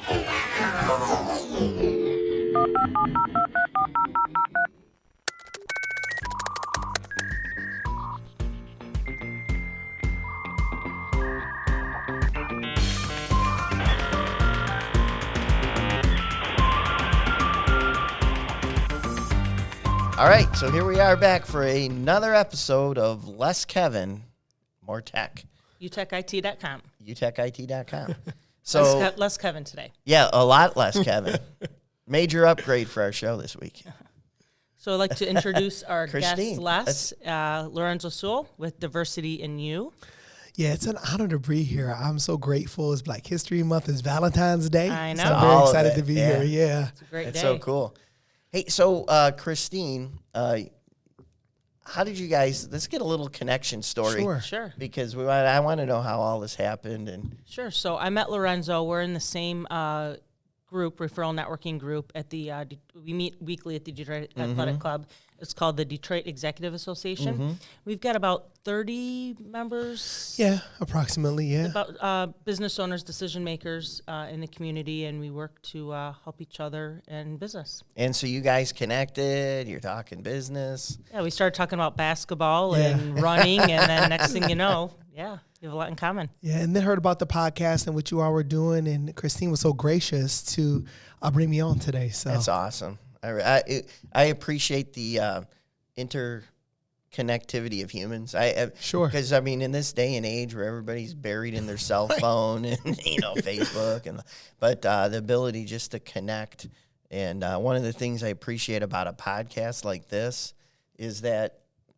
All right, so here we are back for another episode of Less Kevin, More Tech. UTECit.com. UTECit.com. So less Kevin today. Yeah, a lot less Kevin. Major upgrade for our show this week. So I'd like to introduce our Christine. guest, Les, Lorenzo Sewell with Diversity in You. Yeah, it's an honor to be here. I'm so grateful. It's Black History Month. It's Valentine's Day. I know. So I'm very excited to be here. Yeah. It's a great day. It's so cool. Hey, so Christine, how did you guys? Let's get a little connection story. Sure. Because I want to know how all this happened. And Sure. So I met Lorenzo. We're in the same group, referral networking group at the. We meet weekly at the Detroit Athletic Club. It's called the Detroit Executive Association. We've got about 30 members. Yeah, approximately, yeah. About business owners, decision makers in the community, and we work to help each other in business. And so you guys connected. You're talking business. Yeah, we started talking about basketball and running, and then next thing you know, you have a lot in common. Yeah, and then heard about the podcast and what you all were doing, and Christine was so gracious to bring me on today. So that's awesome. I appreciate the interconnectivity of humans. Sure. Because, I mean, in this day and age where everybody's buried in their cell phone and, Facebook, but the ability just to connect. And one of the things I appreciate about a podcast like this is that,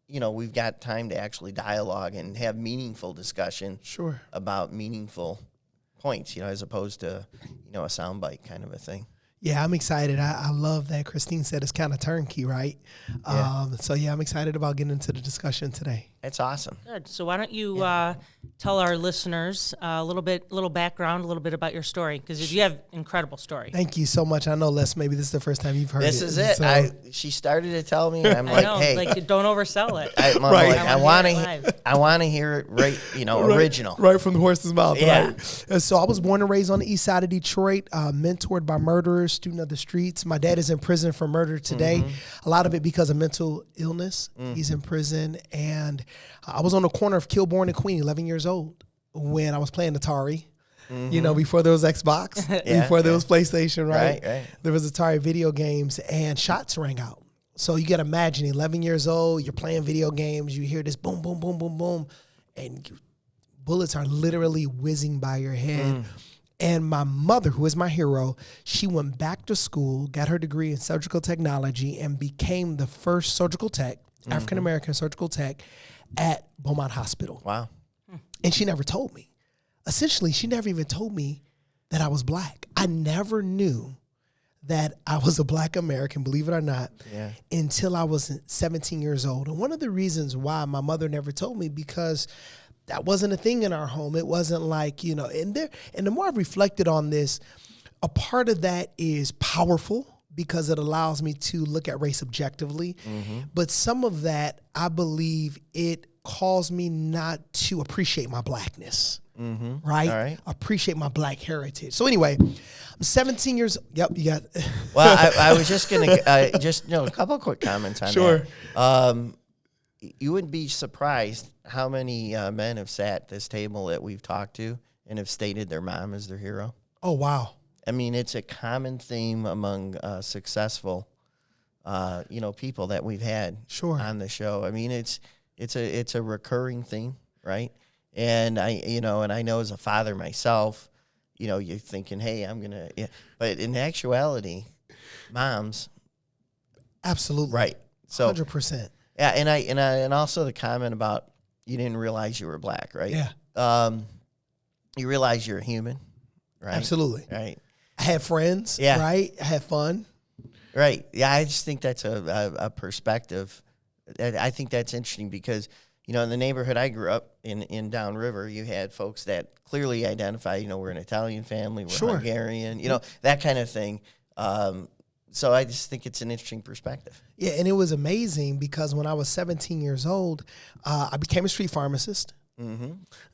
we've got time to actually dialogue and have meaningful discussion about meaningful points, as opposed to, a soundbite kind of a thing. Yeah, I'm excited. I love that Christine said it's kind of turnkey, right? Yeah. So, I'm excited about getting into the discussion today. That's awesome. Good. So why don't you tell our listeners a little background, a little bit about your story, because you have an incredible story. Thank you so much. I know, Les, maybe this is the first time you've heard This it. is it. So, she started to tell me, and I'm I know, hey. don't oversell it. I want to hear it right, original. Right from the horse's mouth, Yeah. right? And so I was born and raised on the east side of Detroit, mentored by murderers, student of the streets. My dad is in prison for murder today. A lot of it because of mental illness. He's in prison, and I was on the corner of Kilbourne and Queen, 11 years old, when I was playing Atari. Before there was Xbox, before there was PlayStation, right? There was Atari video games, and shots rang out. So you got to imagine, 11 years old, you're playing video games, you hear this boom, boom, boom, boom, boom, and bullets are literally whizzing by your head. And my mother, who is my hero, she went back to school, got her degree in surgical technology, and became the first surgical tech, African-American surgical tech, at Beaumont Hospital. Wow. And she never told me. Essentially, she never even told me that I was Black. I never knew that I was a Black American, believe it or not, until I was 17 years old. And one of the reasons why my mother never told me, because that wasn't a thing in our home. It wasn't like, and the more I've reflected on this, a part of that is powerful because it allows me to look at race objectively. But some of that, I believe it caused me not to appreciate my Blackness, right? All right. Appreciate my Black heritage. So anyway, I'm 17 years. Yep, you got. Well, I was just going to, a couple of quick comments on that. You wouldn't be surprised how many men have sat at this table that we've talked to and have stated their mom as their hero. Oh, wow. I mean, it's a common theme among successful, people that we've had on the show. I mean, it's a recurring theme, right? And I know as a father myself, you're thinking, hey, I'm gonna, but in actuality, moms, absolutely, right? So 100%. Yeah, and also the comment about you didn't realize you were Black, right? Yeah. You realize you're a human, right? Absolutely. Right. I had friends, right? I had fun. Right. Yeah, I just think that's a perspective. I think that's interesting because, in the neighborhood I grew up in Downriver, you had folks that clearly identify, we're an Italian family, we're Hungarian, that kind of thing. So I just think it's an interesting perspective. Yeah, and it was amazing because when I was 17 years old, I became a street pharmacist.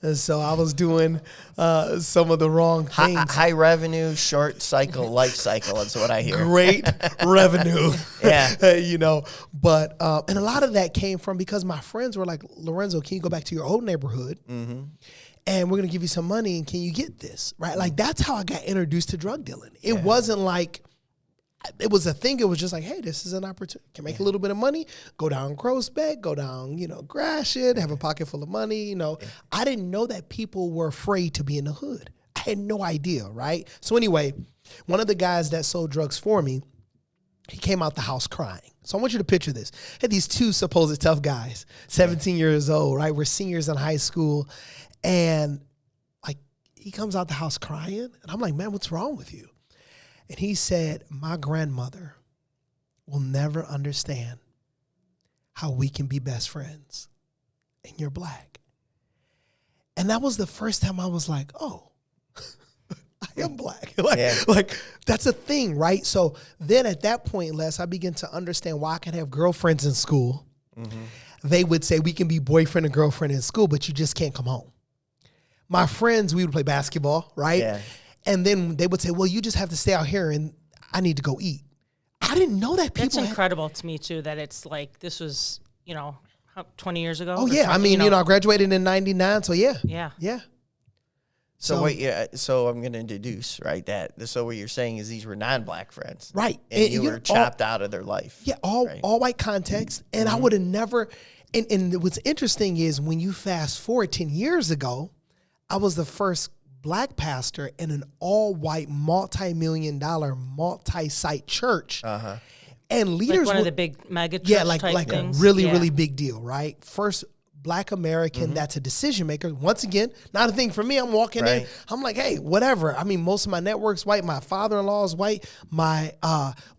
And so I was doing some of the wrong things. High revenue, short cycle, life cycle. That's what I hear. Great revenue. Yeah. You know, but, and a lot of that came from because my friends were like, Lorenzo, can you go back to your old neighborhood? And we're going to give you some money, and can you get this, right? Like, that's how I got introduced to drug dealing. It wasn't like, it was a thing. It was just like, hey, this is an opportunity. Can make a little bit of money, go down Groesbeck, go down, Gratiot, have a pocket full of money, I didn't know that people were afraid to be in the hood. I had no idea, right? So anyway, one of the guys that sold drugs for me, he came out the house crying. So I want you to picture this. I had these two supposed tough guys, 17 years old, right? We're seniors in high school. And like, he comes out the house crying. And I'm like, man, what's wrong with you? And he said, my grandmother will never understand how we can be best friends and you're black. And that was the first time I was like, oh, I am black. Like that's a thing, right? So then at that point, Les, I began to understand why I could have girlfriends in school. They would say we can be boyfriend and girlfriend in school, but you just can't come home. My friends, we would play basketball, right? Yeah. And then they would say, well, you just have to stay out here and I need to go eat. I didn't know that people. That's incredible to me, too, that it's like this was, 20 years ago. Oh, yeah. I mean, I graduated in 99. So, yeah. Yeah. Yeah. So I'm going to deduce, right, so what you're saying is these were non-black friends. Right. And you were chopped out of their life. Yeah, all white context. And I would have never, and what's interesting is when you fast forward 10 years ago, I was the first black pastor in an all-white, multi-million-dollar, multi-site church. And leaders like one of the big mega church type things. Really big deal, right? First black American that's a decision maker. Once again, not a thing for me. I'm walking in. I'm like, hey, whatever. I mean, most of my network's white. My father-in-law is white. My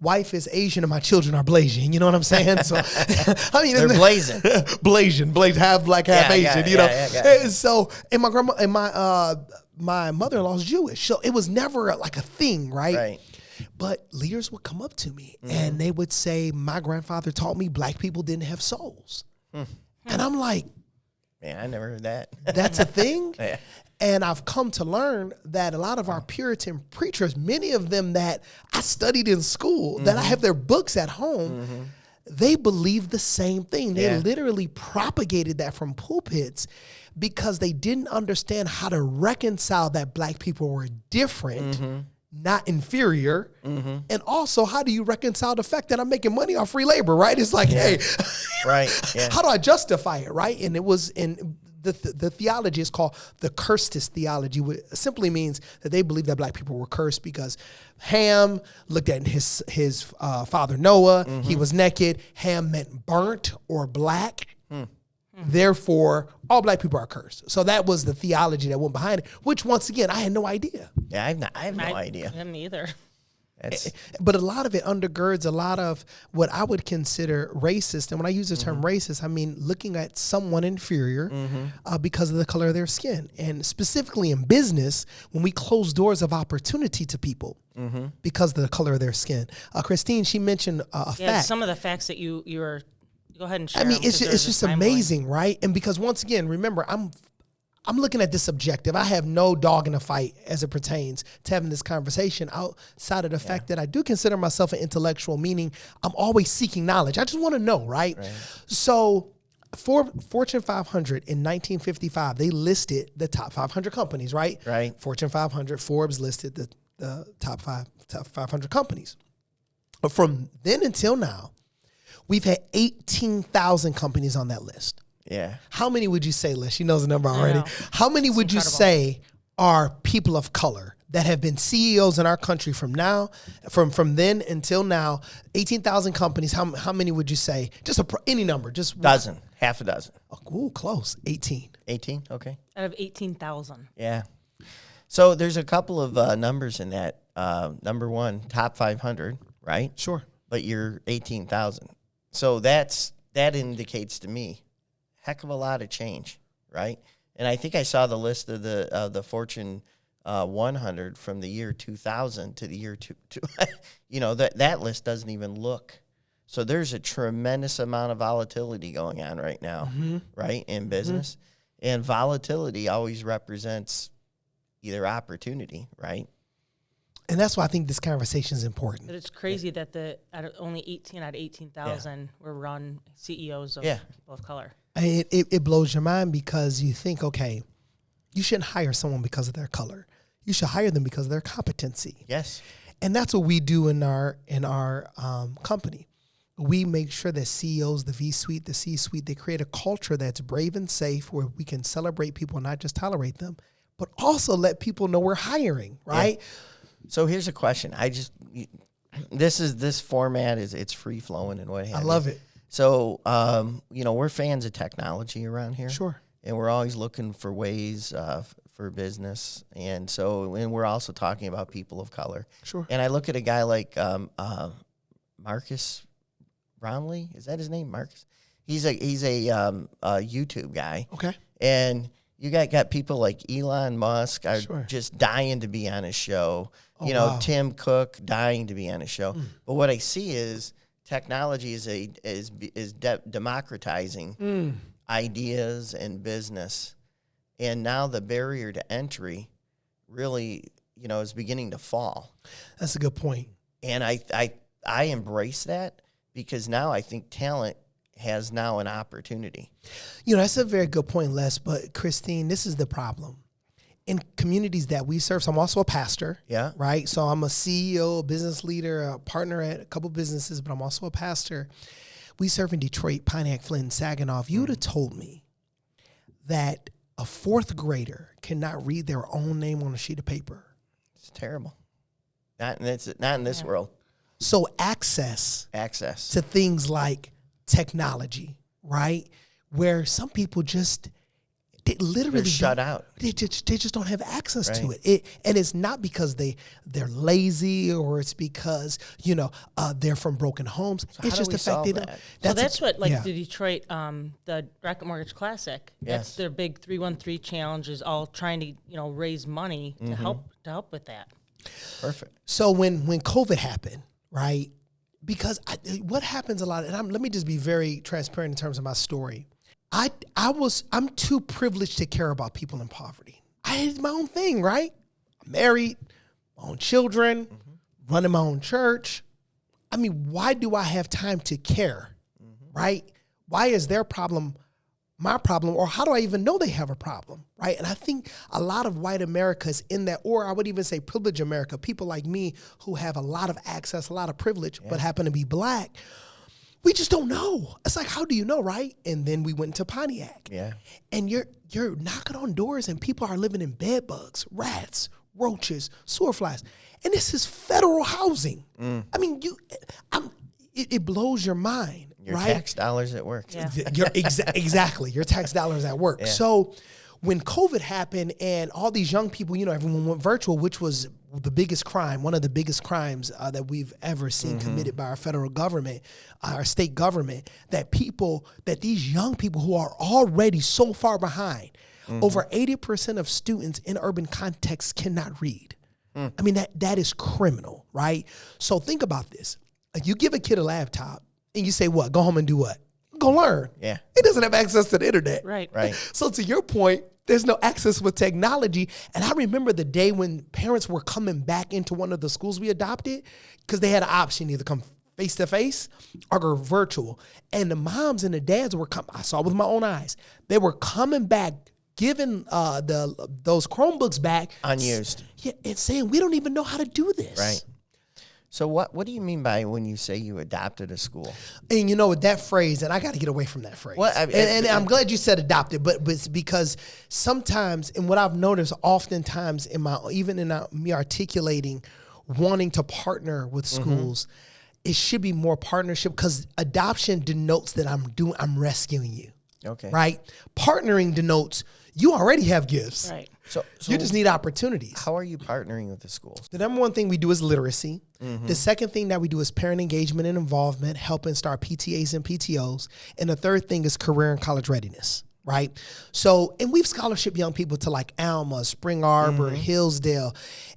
wife is Asian, and my children are Blasian. You know what I'm saying? So, I mean, they're blazing, Blasian, half black, half Asian. Yeah. So, and my grandma and my mother-in-law is Jewish. So it was never like a thing, right? But leaders would come up to me and they would say, my grandfather taught me black people didn't have souls. And I'm like, man, I never heard that. That's a thing? Yeah. And I've come to learn that a lot of our Puritan preachers, many of them that I studied in school, that I have their books at home, they believe the same thing. They literally propagated that from pulpits because they didn't understand how to reconcile that black people were different, not inferior. And also, how do you reconcile the fact that I'm making money off free labor, right? It's like, hey, how do I justify it, right? And it was in the theology is called the Cursed theology, which simply means that they believe that black people were cursed because Ham looked at his father Noah. He was naked. Ham meant burnt or black. Therefore, all black people are cursed. So that was the theology that went behind it, which once again, I had no idea. Yeah, I have no idea. I me either. But a lot of it undergirds a lot of what I would consider racist. And when I use the term racist, I mean looking at someone inferior because of the color of their skin. And specifically in business, when we close doors of opportunity to people because of the color of their skin. Christine, she mentioned a fact. Some of the facts that you were... Go ahead and share. I mean, it's just amazing, right? And because once again, remember, I'm looking at this objective. I have no dog in the fight as it pertains to having this conversation outside of the fact that I do consider myself an intellectual, meaning I'm always seeking knowledge. I just want to know, right? So for Fortune 500 in 1955, they listed the top 500 companies, right? Fortune 500, Forbes listed the top 500 companies. But from then until now, we've had 18,000 companies on that list. Yeah. How many would you say, Les? She knows the number already. How many would you say are people of color that have been CEOs in our country from then until now? 18,000 companies. How many would you say? Just any number. Just dozen. Half a dozen. Oh, close. 18. 18? Okay. Out of 18,000. Yeah. So there's a couple of numbers in that. Number one, top 500, right? Sure. But you're 18,000. So that indicates to me heck of a lot of change, right? And I think I saw the list of the Fortune 100 from the year 2000 to the year 2000. That list doesn't even look. So there's a tremendous amount of volatility going on right now, right, in business. And volatility always represents either opportunity, right? And that's why I think this conversation is important. But it's crazy that only 18 out of 18,000 were run CEOs of people of color. It blows your mind because you think, okay, you shouldn't hire someone because of their color. You should hire them because of their competency. Yes. And that's what we do in our company. We make sure that CEOs, the V-suite, the C-suite, they create a culture that's brave and safe where we can celebrate people and not just tolerate them, but also let people know we're hiring, right? Yeah. So here's a question. This format it's free flowing and what have you. I love it. So, we're fans of technology around here. Sure. And we're always looking for ways for business. And we're also talking about people of color. Sure. And I look at a guy like Marcus Brownlee. Is that his name, Marcus? He's a YouTube guy. Okay. And you got people like Elon Musk are Sure. just dying to be on his show. Oh, wow. Tim Cook dying to be on his show. But what I see is technology is democratizing ideas and business, and now the barrier to entry really is beginning to fall. That's a good point. And I embrace that because now I think talent has now an opportunity. That's a very good point, Les. But Christine, this is the problem. In communities that we serve, so I'm also a pastor, right? So I'm a CEO, a business leader, a partner at a couple businesses, but I'm also a pastor. We serve in Detroit, Pontiac, Flint, Saginaw. If you would have told me that a fourth grader cannot read their own name on a sheet of paper. It's terrible. Not in this world. So access to things like technology, right? Where some people they're shut out. They just don't have access to it. And it's not because they're lazy or it's because they're from broken homes. So it's just the fact they don't. That's what the Detroit the Rocket Mortgage Classic. Yes. That's their big 313 challenge is all trying to raise money to help with that. Perfect. So when COVID happened, right? Because what happens a lot, and let me just be very transparent in terms of my story. I'm too privileged to care about people in poverty. I had my own thing, right? I'm married, my own children, running my own church. I mean, why do I have time to care, right? Why is their problem my problem, or how do I even know they have a problem, right? And I think a lot of white America is in that, or I would even say privileged America, people like me who have a lot of access, a lot of privilege, but happen to be black. We just don't know. It's like, how do you know, right? And then we went to Pontiac. Yeah. And you're knocking on doors and people are living in bed bugs, rats, roaches, sewer flies. And this is federal housing. I mean, it blows your mind. Your right? tax dollars at work. Yeah. Exactly. Your tax dollars at work. Yeah. So when COVID happened and all these young people, everyone went virtual, which was the biggest crime, one of the biggest crimes that we've ever seen committed by our federal government, our state government, that these young people who are already so far behind, over 80% of students in urban contexts cannot read. I mean, that is criminal, right? So think about this. You give a kid a laptop and you say, what? Go home and do what? Go learn. Yeah. He doesn't have access to the internet. Right. So to your point, there's no access with technology. And I remember the day when parents were coming back into one of the schools we adopted because they had an option, either come face-to-face or go virtual. And the moms and the dads were coming. I saw with my own eyes. They were coming back, giving those Chromebooks back. Unused. Yeah, and saying, we don't even know how to do this. Right. So what do you mean by when you say you adopted a school? And that phrase, and I got to get away from that phrase. Well, and I'm glad you said adopted, but it's because sometimes, and what I've noticed oftentimes in me articulating wanting to partner with schools, it should be more partnership because adoption denotes that I'm rescuing you. Okay. Right? Partnering denotes you already have gifts. Right. So You just need opportunities. how are you partnering with the schools? The number one thing we do is literacy. The second thing that we do is parent engagement and involvement, helping start PTAs and PTOs. And the third thing is career and college readiness, right? So, and we've scholarship young people to like Alma, Spring Arbor, Hillsdale.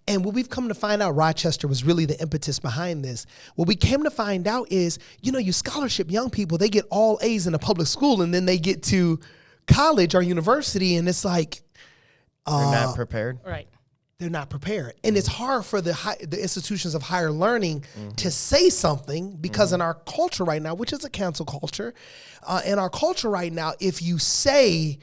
And what we've come to find out, Rochester was really the impetus behind this. What we came to find out is, you scholarship young people, they get all A's in a public school and then they get to college or university, and it's like They're not prepared. Right. they're not prepared. And it's hard for the institutions of higher learning to say something because in our culture right now, which is a cancel culture, in our culture right now, if you say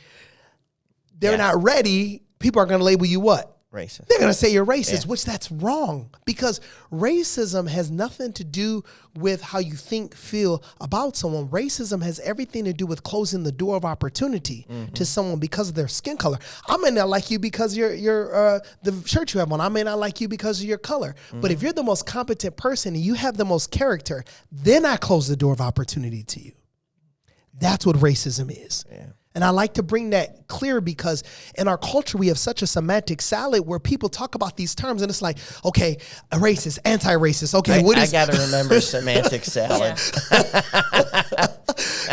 they're not ready, people are going to label you what? Racist. They're going to say you're racist, which that's wrong, because racism has nothing to do with how you think, feel about someone. Racism has everything to do with closing the door of opportunity to someone because of their skin color. I may not like you because you're the shirt you have on. I may not like you because of your color. But if you're the most competent person and you have the most character, then I close the door of opportunity to you. That's what racism is. Yeah. And I like to bring that clear because in our culture, we have such a semantic salad where people talk about these terms and it's like, okay, a racist, anti-racist. Okay, I got to remember semantic salad.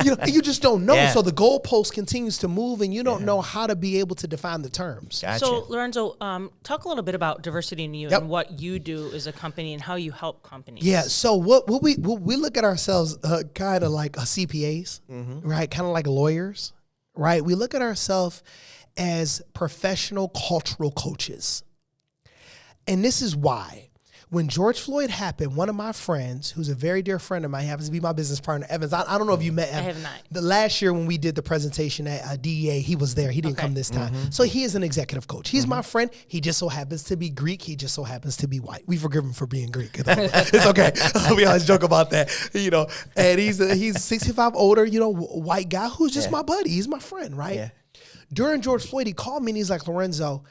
You just don't know. Yeah. So the goalpost continues to move and you don't know how to be able to define the terms. Gotcha. So, Lorenzo, talk a little bit about diversity in you and what you do as a company and how you help companies. Yeah. So what we look at ourselves kind of like CPAs, right? Kind of like lawyers. Right? We look at ourselves as professional cultural coaches. And this is why. When George Floyd happened, one of my friends, who's a very dear friend of mine, happens to be my business partner, Evans. I don't know if you met him. I have not. The last year when we did the presentation at DEA, he was there. He didn't come this time. So he is an executive coach. He's my friend. He just so happens to be Greek. He just so happens to be white. We forgive him for being Greek. It's okay. We always joke about that, And he's 65 older, white guy who's just my buddy. He's my friend, right? Yeah. During George Floyd, he called me and he's like, Lorenzo,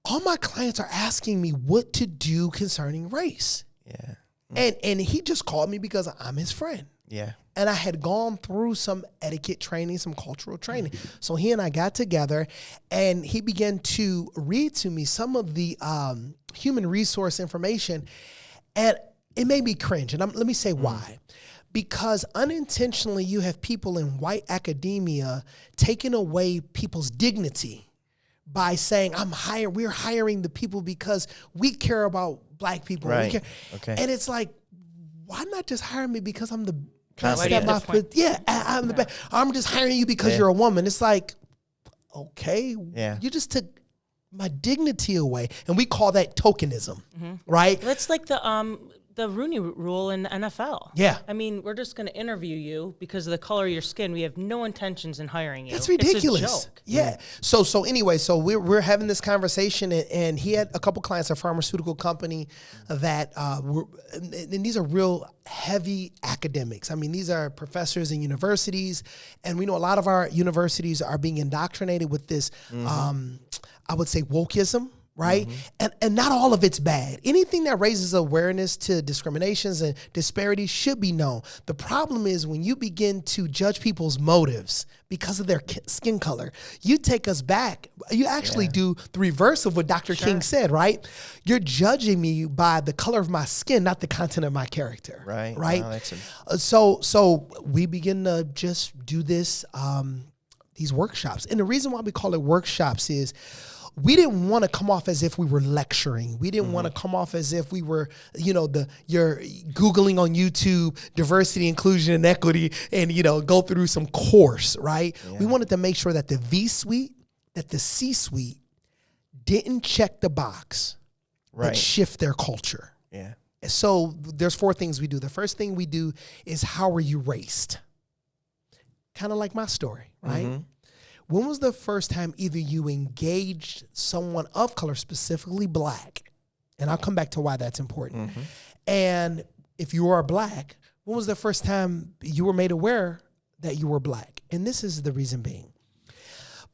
all my clients are asking me what to do concerning race. Yeah. And he just called me because I'm his friend. Yeah. And I had gone through some etiquette training, some cultural training. So he and I got together and he began to read to me some of the human resource information. And it made me cringe. And let me say why. Because unintentionally you have people in white academia taking away people's dignity by saying, we're hiring the people because we care about black people. Right. We care. Okay. And it's like, why not just hire me because I'm the Best best at my I'm the best. I'm just hiring you because you're a woman. It's like, okay, you just took my dignity away. And we call that tokenism, right? That's like the Rooney Rule in the NFL. Yeah. I mean, we're just going to interview you because of the color of your skin. We have no intentions in hiring you. That's ridiculous. It's a joke. Yeah. So anyway, we're having this conversation, and he had a couple clients, a pharmaceutical company that and these are real heavy academics. I mean, these are professors in universities, and we know a lot of our universities are being indoctrinated with this, I would say, wokeism. Right? And not all of it's bad. Anything that raises awareness to discriminations and disparities should be known. The problem is when you begin to judge people's motives because of their skin color, you take us back. You actually do the reverse of what Dr. King said, right? You're judging me by the color of my skin, not the content of my character. Right. Right. Wow, so we begin to just do this, these workshops. And the reason why we call it workshops is we didn't want to come off as if we were lecturing. We didn't want to come off as if we were, you're Googling on YouTube, diversity, inclusion, and equity, and, go through some course, right? Yeah. We wanted to make sure that the V-suite, that the C-suite didn't check the box, but shift their culture. Yeah. So there's 4 things we do. The first thing we do is how are you raced? Kind of like my story, right? When was the first time either you engaged someone of color, specifically black, and I'll come back to why that's important, and if you are black, when was the first time you were made aware that you were black? And this is the reason being.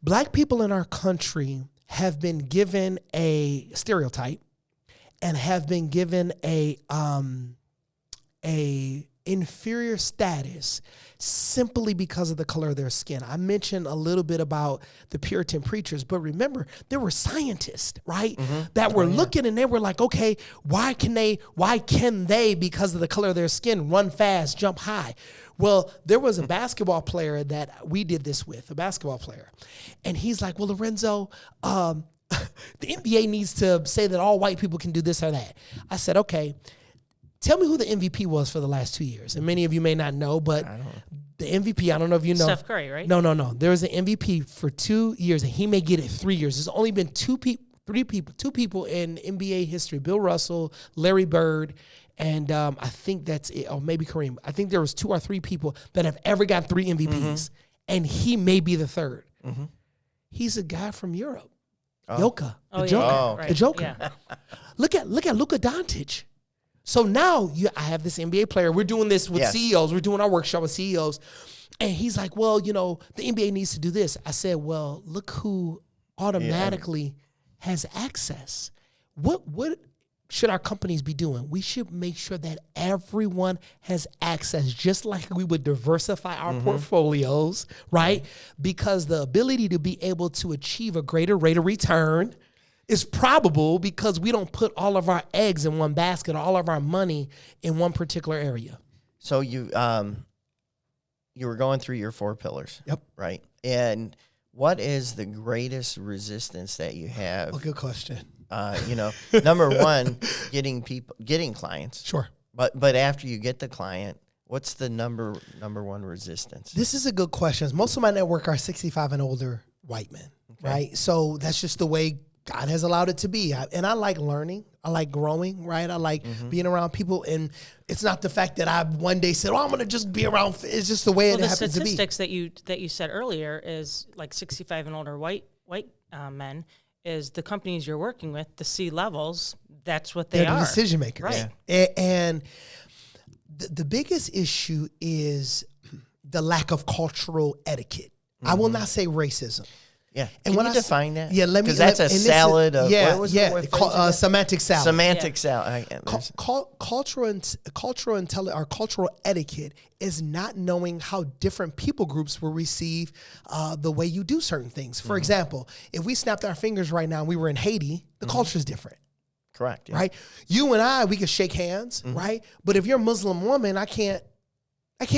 Black people in our country have been given a stereotype and have been given a inferior status simply because of the color of their skin. I mentioned a little bit about the Puritan preachers, but remember, there were scientists, right, that were looking and they were like, okay, why can they, because of the color of their skin, run fast, jump high? Well, there was a basketball player that we did this with, a basketball player. And he's like, well, Lorenzo, the NBA needs to say that all white people can do this or that. I said, okay, Tell me who the MVP was for the last 2 years. And many of you may not know, but the MVP, I don't know if you know. Steph Curry, right? No. There was an MVP for 2 years, and he may get it 3 years. There's only been two people in NBA history, Bill Russell, Larry Bird, and I think that's it, or maybe Kareem. I think there was 2 or 3 people that have ever got 3 MVPs, and he may be the third. He's a guy from Europe. Joker. The Joker. The Joker. Yeah. Look at Luka Doncic. So now I have this NBA player. We're doing this with CEOs. We're doing our workshop with CEOs. And he's like, well, the NBA needs to do this. I said, well, look who automatically has access. What should our companies be doing? We should make sure that everyone has access, just like we would diversify our portfolios, right? Because the ability to be able to achieve a greater rate of return is probable because we don't put all of our eggs in one basket, all of our money in one particular area. So you were going through your 4 pillars. Yep. Right. And what is the greatest resistance that you have? Good question. Number one, getting clients. Sure. But after you get the client, what's the number one resistance? This is a good question. Most of my network are 65 and older white men, right? So that's just the way God has allowed it to be. And I like learning. I like growing, right? I like being around people. And it's not the fact that I one day said, I'm going to just be around. It's just the way it happens to be. The statistics that you said earlier is like 65 and older white men is the companies you're working with, the C levels, that's what they are. They're the decision makers. Right. Yeah. And the biggest issue is the lack of cultural etiquette. I will not say racism. Yeah. And Can you define that? Yeah, let me. Because that's a salad of semantic salad. Semantic salad. Cultural etiquette is not knowing how different people groups will receive the way you do certain things. For example, if we snapped our fingers right now and we were in Haiti, the culture is different. Correct. Yeah. Right? You and I, we can shake hands, right? But if you're a Muslim woman, I can't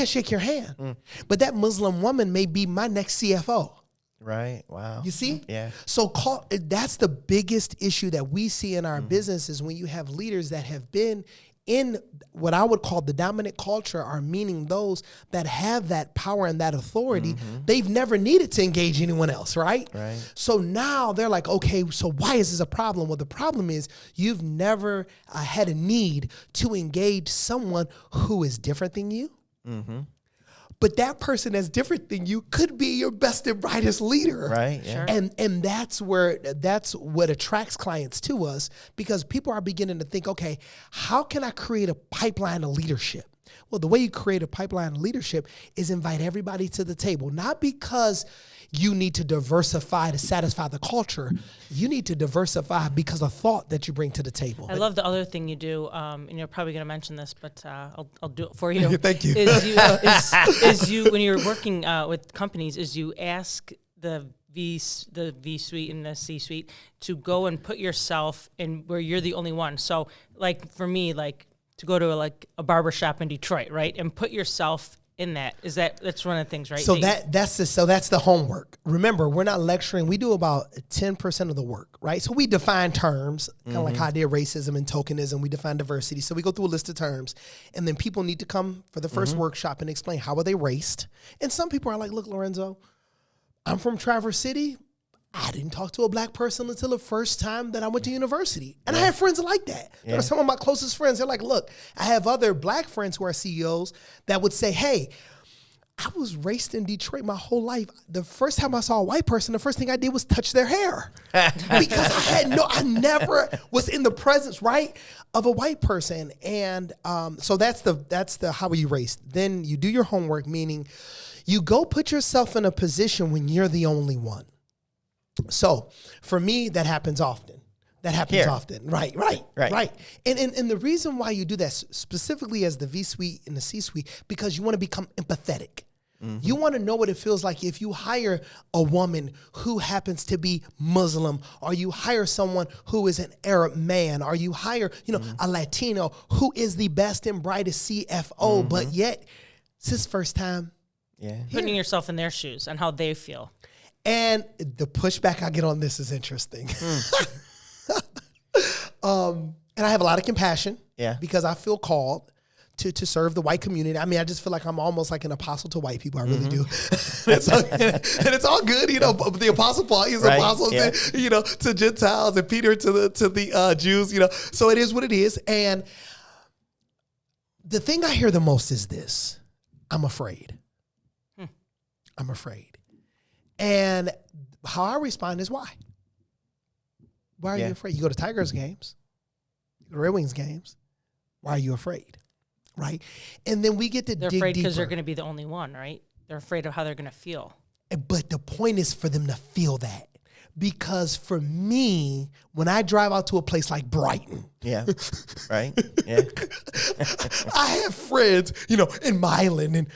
shake your hand. But that Muslim woman may be my next CFO. Right. Wow. You see? Yeah. So that's the biggest issue that we see in our business is when you have leaders that have been in what I would call the dominant culture, are meaning those that have that power and that authority. They've never needed to engage anyone else, right? Right. So now they're like, okay, so why is this a problem? Well, the problem is you've never had a need to engage someone who is different than you. But that person that's different than you could be your best and brightest leader. Right. Yeah. Sure. And that's what attracts clients to us, because people are beginning to think, okay, how can I create a pipeline of leadership? Well, the way you create a pipeline of leadership is invite everybody to the table, not because you need to diversify to satisfy the culture. You need to diversify because of thought that you bring to the table. I love the other thing you do, and you're probably going to mention this, but I'll do it for you. Thank you. Is you when you're working with companies, is you ask the V suite and the C suite to go and put yourself in where you're the only one. So, like for me, like to go to a barber shop in Detroit, right, and put yourself in that. That's one of the things, right? So that's the homework. Remember, we're not lecturing. We do about 10% of the work, right? So we define terms, kind of like how I did racism and tokenism. We define diversity. So we go through a list of terms, and then people need to come for the first workshop and explain how are they raced. And some people are like, look, Lorenzo, I'm from Traverse City. I didn't talk to a black person until the first time that I went to university. And I have friends like that. They're some of my closest friends. They're like, look, I have other black friends who are CEOs that would say, hey, I was raised in Detroit my whole life. The first time I saw a white person, the first thing I did was touch their hair. Because I never was in the presence, right, of a white person. And so that's the how are you raised. Then you do your homework, meaning you go put yourself in a position when you're the only one. So for me, that happens often. Right. And the reason why you do that specifically as the V-suite and the C-suite, because you want to become empathetic. You want to know what it feels like if you hire a woman who happens to be Muslim, or you hire someone who is an Arab man, or you hire, a Latino who is the best and brightest CFO, but yet it's his first time. Yeah. Putting yourself in their shoes and how they feel. And the pushback I get on this is interesting. And I have a lot of compassion. Yeah. Because I feel called to serve the white community. I mean, I just feel like I'm almost like an apostle to white people. I really do. And it's all good, but the apostle Paul, he's an apostle, to Gentiles, and Peter to the Jews, So it is what it is. And the thing I hear the most is this: I'm afraid. I'm afraid. And how I respond is why? Why are you afraid? You go to Tigers games, you go to Red Wings games. Why are you afraid? Right? And then we get to dig deeper. They're afraid because they're going to be the only one, right? They're afraid of how they're going to feel. But the point is for them to feel that. Because for me, when I drive out to a place like Brighton. Yeah. Right? Yeah. I have friends, in Milan, and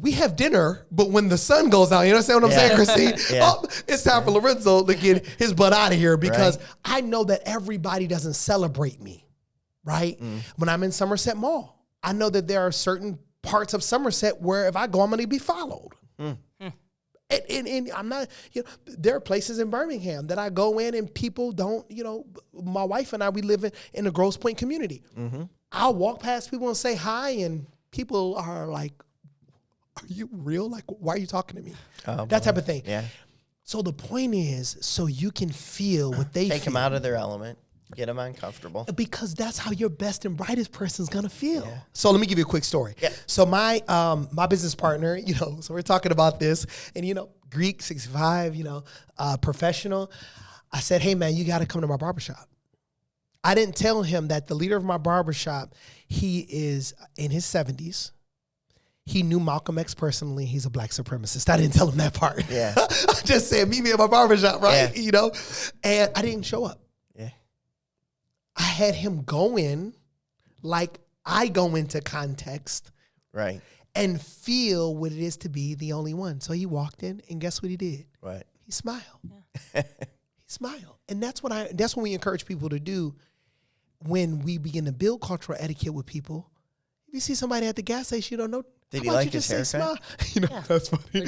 we have dinner, but when the sun goes out, you understand what I'm saying, Christine? Yeah. It's time for Lorenzo to get his butt out of here because I know that everybody doesn't celebrate me. Right? When I'm in Somerset Mall, I know that there are certain parts of Somerset where if I go, I'm going to be followed. And I'm not, there are places in Birmingham that I go in and people don't, my wife and I, we live in a Grosse Pointe community. I'll walk past people and say hi, and people are like, are you real? Like, why are you talking to me? That type of thing. Yeah. So the point is, so you can feel what they Take feel. them out of their element. Get them uncomfortable. Because that's how your best and brightest person's gonna feel. Yeah. So let me give you a quick story. Yeah. So my business partner, so we're talking about this, and Greek 65, professional. I said, hey man, you gotta come to my barbershop. I didn't tell him that the leader of my barbershop, he is in his 70s. He knew Malcolm X personally. He's a black supremacist. I didn't tell him that part. Yeah. I just said, meet me at my barbershop, right? Yeah. And I didn't show up. Yeah. I had him go in like I go into context. Right. And feel what it is to be the only one. So he walked in, and guess what he did? Right. He smiled. Yeah. He smiled. And that's what we encourage people to do when we begin to build cultural etiquette with people. If you see somebody at the gas station you don't know, did he like his haircut? That's funny. He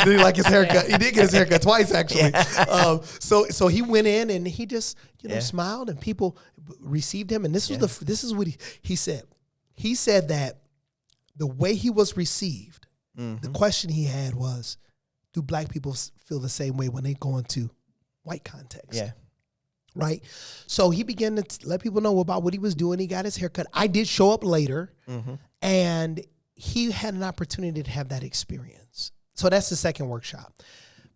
did like his haircut. He did get his haircut twice, actually. Yeah. So he went in and he just smiled, and people received him. And this is what he said. He said that the way he was received, the question he had was, do black people feel the same way when they go into white context? Yeah. Right? So he began to let people know about what he was doing. He got his haircut. I did show up later, and he had an opportunity to have that experience. So that's the second workshop.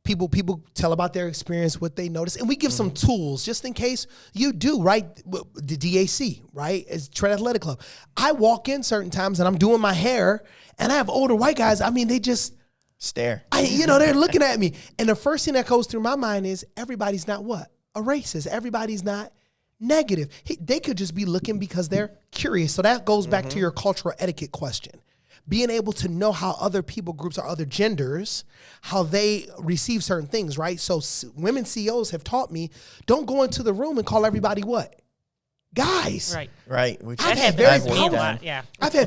People tell about their experience, what they notice, and we give some tools just in case you do, right? The DAC, right? It's Trade Athletic Club. I walk in certain times and I'm doing my hair, and I have older white guys. I mean, they just stare. They're looking at me. And the first thing that goes through my mind is everybody's not what? A racist. Everybody's not negative. They could just be looking because they're curious. So that goes back to your cultural etiquette question. Being able to know how other people groups or other genders, how they receive certain things, right? So women CEOs have taught me, don't go into the room and call everybody what? Guys. Right. Which I've had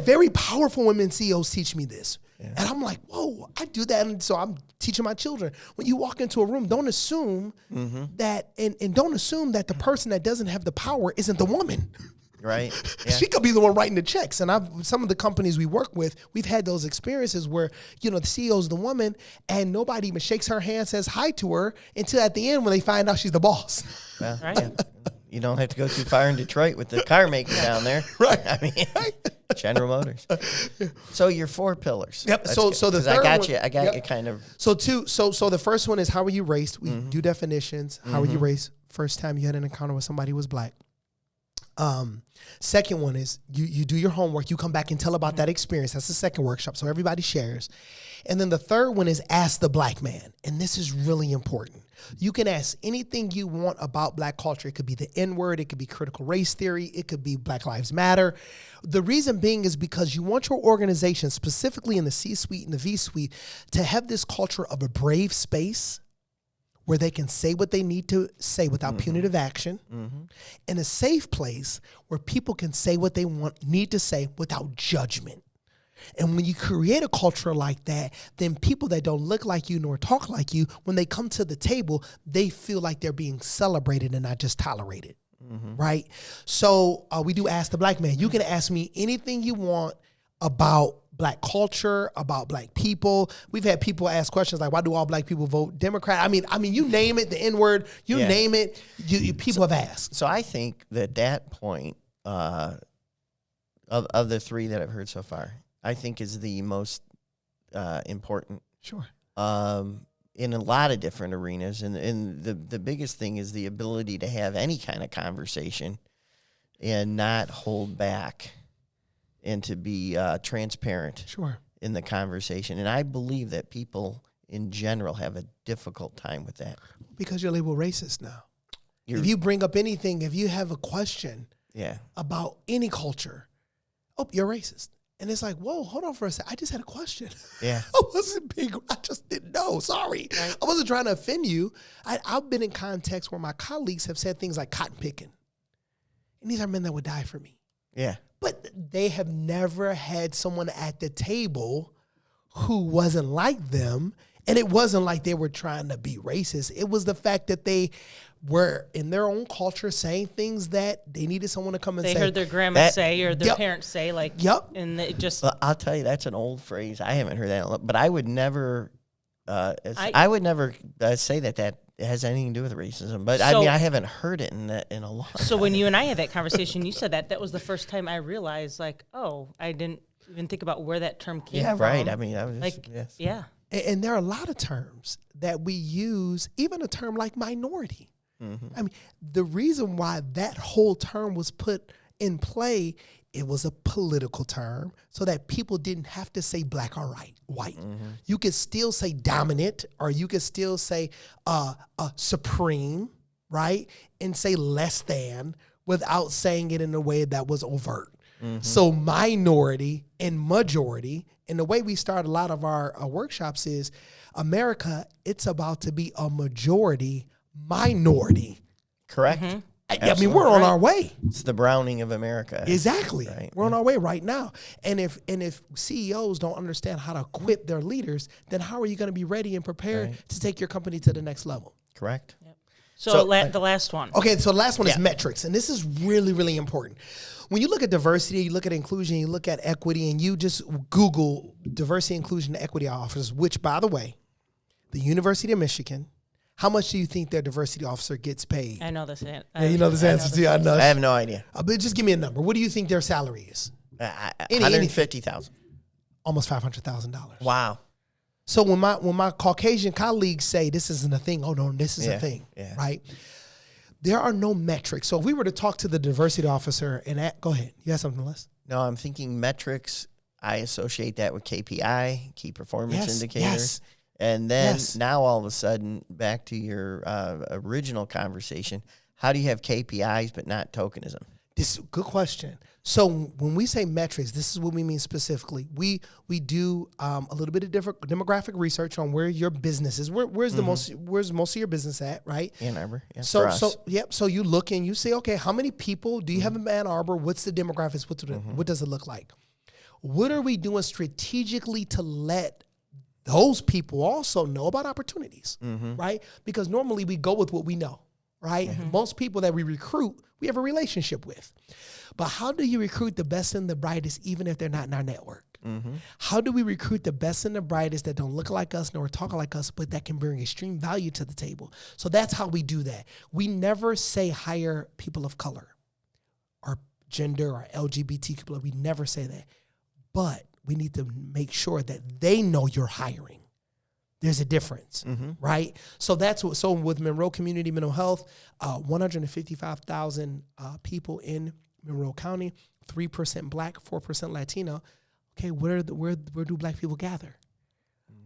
very powerful women CEOs teach me this. Yeah. And I'm like, whoa, I do that. And so I'm teaching my children, when you walk into a room, don't assume that, and don't assume that the person that doesn't have the power isn't the woman. Right. Yeah. She could be the one writing the checks. And some of the companies we work with, we've had those experiences where, the CEO is the woman and nobody even shakes her hand, says hi to her until at the end when they find out she's the boss. Well, yeah. You don't have to go too far in Detroit with the car maker down there. Right. I mean, General Motors. So your 4 pillars. Yep. That's So good, the third I got you kind of. So the first one is how were you raised? We do definitions. How were you raised? First time you had an encounter with somebody who was black. Second one is you do your homework. You come back and tell about that experience. That's the second workshop. So everybody shares. And then the third one is ask the black man. And this is really important. You can ask anything you want about black culture. It could be the N-word. It could be critical race theory. It could be Black Lives Matter. The reason being is because you want your organization, specifically in the C-suite and the V-suite, to have this culture of a brave space where they can say what they need to say without punitive action, in a safe place where people can say what they need to say without judgment. And when you create a culture like that, then people that don't look like you nor talk like you, when they come to the table, they feel like they're being celebrated and not just tolerated. right? So we do Ask the Black Man. You can ask me anything you want about Black culture, about Black people. We've had people ask questions like, why do all Black people vote Democrat? I mean, you name it, the N-word, you name it, people have asked. So I think that point of the three that I've heard so far, I think is the most important. Sure. In a lot of different arenas. And the biggest thing is the ability to have any kind of conversation and not hold back and to be transparent in the conversation. And I believe that people in general have a difficult time with that. Because you're labeled racist now. If you bring up anything, if you have a question about any culture, you're racist. And it's like, whoa, hold on for a second. I just had a question. Yeah. I just didn't know. Sorry. Right. I wasn't trying to offend you. I've been in contexts where my colleagues have said things like cotton picking. And these are men that would die for me. Yeah. But they have never had someone at the table who wasn't like them. And it wasn't like they were trying to be racist. It was the fact that they were in their own culture saying things that they needed someone to come and say. They heard their grandma say or their parents say, like, and it just. Well, I'll tell you, that's an old phrase. I haven't heard that in a lot, but I would never, I would never say that has anything to do with racism. But I mean, I haven't heard it in a long time. So when you and I had that conversation, you said that was the first time I realized, like, I didn't even think about where that term came from. Right. I mean, I was like, yeah. And there are a lot of terms that we use, even a term like minority. Mm-hmm. I mean, the reason why that whole term was put in play, it was a political term so that people didn't have to say black or white. Mm-hmm. You could still say dominant, or you could still say supreme, right? And say less than without saying it in a way that was overt. Mm-hmm. So minority and majority, and the way we start a lot of our workshops is America, it's about to be a majority minority. Correct. Mm-hmm. I mean, we're on our way. It's the Browning of America. Exactly. Right. We're on our way right now. And if CEOs don't understand how to equip their leaders, then how are you going to be ready and prepared to take your company to the next level? Correct. Yep. So the last one. Okay, so the last one is metrics. And this is really, really important. When you look at diversity, you look at inclusion, you look at equity, and you just Google diversity, inclusion, and equity officers, which, by the way, the University of Michigan, how much do you think their diversity officer gets paid? I know this answer. You know this answer too. I know. I have no idea. But just give me a number. What do you think their salary is? $150,000. Almost $500,000. Wow. So when my Caucasian colleagues say this isn't a thing, oh no, this is a thing, right? There are no metrics. So if we were to talk to the diversity officer go ahead. You have something, Les? No, I'm thinking metrics. I associate that with KPI, key performance indicators. Yes. And then now all of a sudden, back to your original conversation, how do you have KPIs but not tokenism? This is a good question. So when we say metrics, this is what we mean specifically. We do a little bit of different demographic research on where your business is. Where's most of your business at, right? Ann Arbor. Yeah, So you look and you say, okay, how many people do you have in Ann Arbor? What's the demographics? What does it look like? What are we doing strategically to let those people also know about opportunities, right? Because normally we go with what we know, right? Mm-hmm. Most people that we recruit, we have a relationship with. But how do you recruit the best and the brightest even if they're not in our network? Mm-hmm. How do we recruit the best and the brightest that don't look like us nor talk like us, but that can bring extreme value to the table? So that's how we do that. We never say hire people of color or gender or LGBT people. We never say that. But we need to make sure that they know you're hiring. There's a difference, right? So that's what. So with Monroe Community Mental Health, 155,000 people in Monroe County, 3% Black, 4% Latino. Okay, where do Black people gather?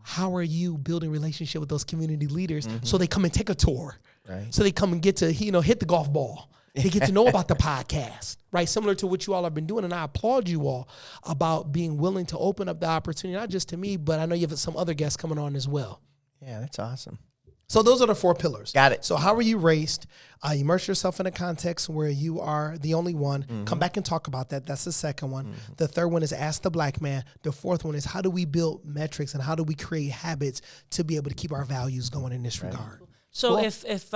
How are you building relationship with those community leaders so they come and take a tour? Right. So they come and get to hit the golf ball. They get to know about the podcast, right? Similar to what you all have been doing. And I applaud you all about being willing to open up the opportunity, not just to me, but I know you have some other guests coming on as well. Yeah, that's awesome. So those are the 4 pillars. Got it. So how are you raised? Immerse yourself in a context where you are the only one. Come back and talk about that. That's the second one. The third one is ask the Black man. The fourth one is how do we build metrics and how do we create habits to be able to keep our values going in this regard? So if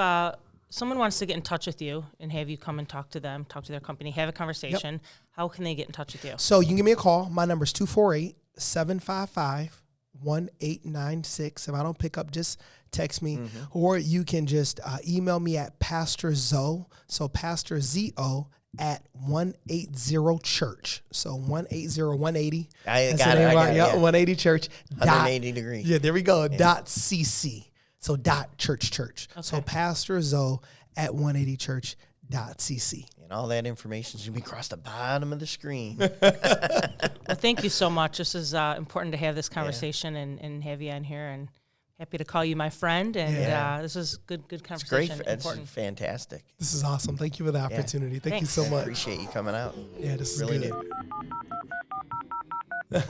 someone wants to get in touch with you and have you come and talk to them, talk to their company, have a conversation, how can they get in touch with you? So you can give me a call. My number is 248-755-1896. If I don't pick up, just text me. Or you can just email me at Pastor Zo, so Pastor Z-O, at 180 Church. So 180, 180. I got it. 180 Church. 180 degrees. Yeah, there we go. Dot CC. So dot church. Okay. So Pastor Zo at 180 Church dot CC. And all that information is going to be across the bottom of the screen. Well, thank you so much. This is important to have this conversation and have you on here, and happy to call you my friend. And this is good conversation. It's great. It's fantastic. This is awesome. Thank you for the opportunity. Thank you so much. I appreciate you coming out. Yeah, this is really good. do.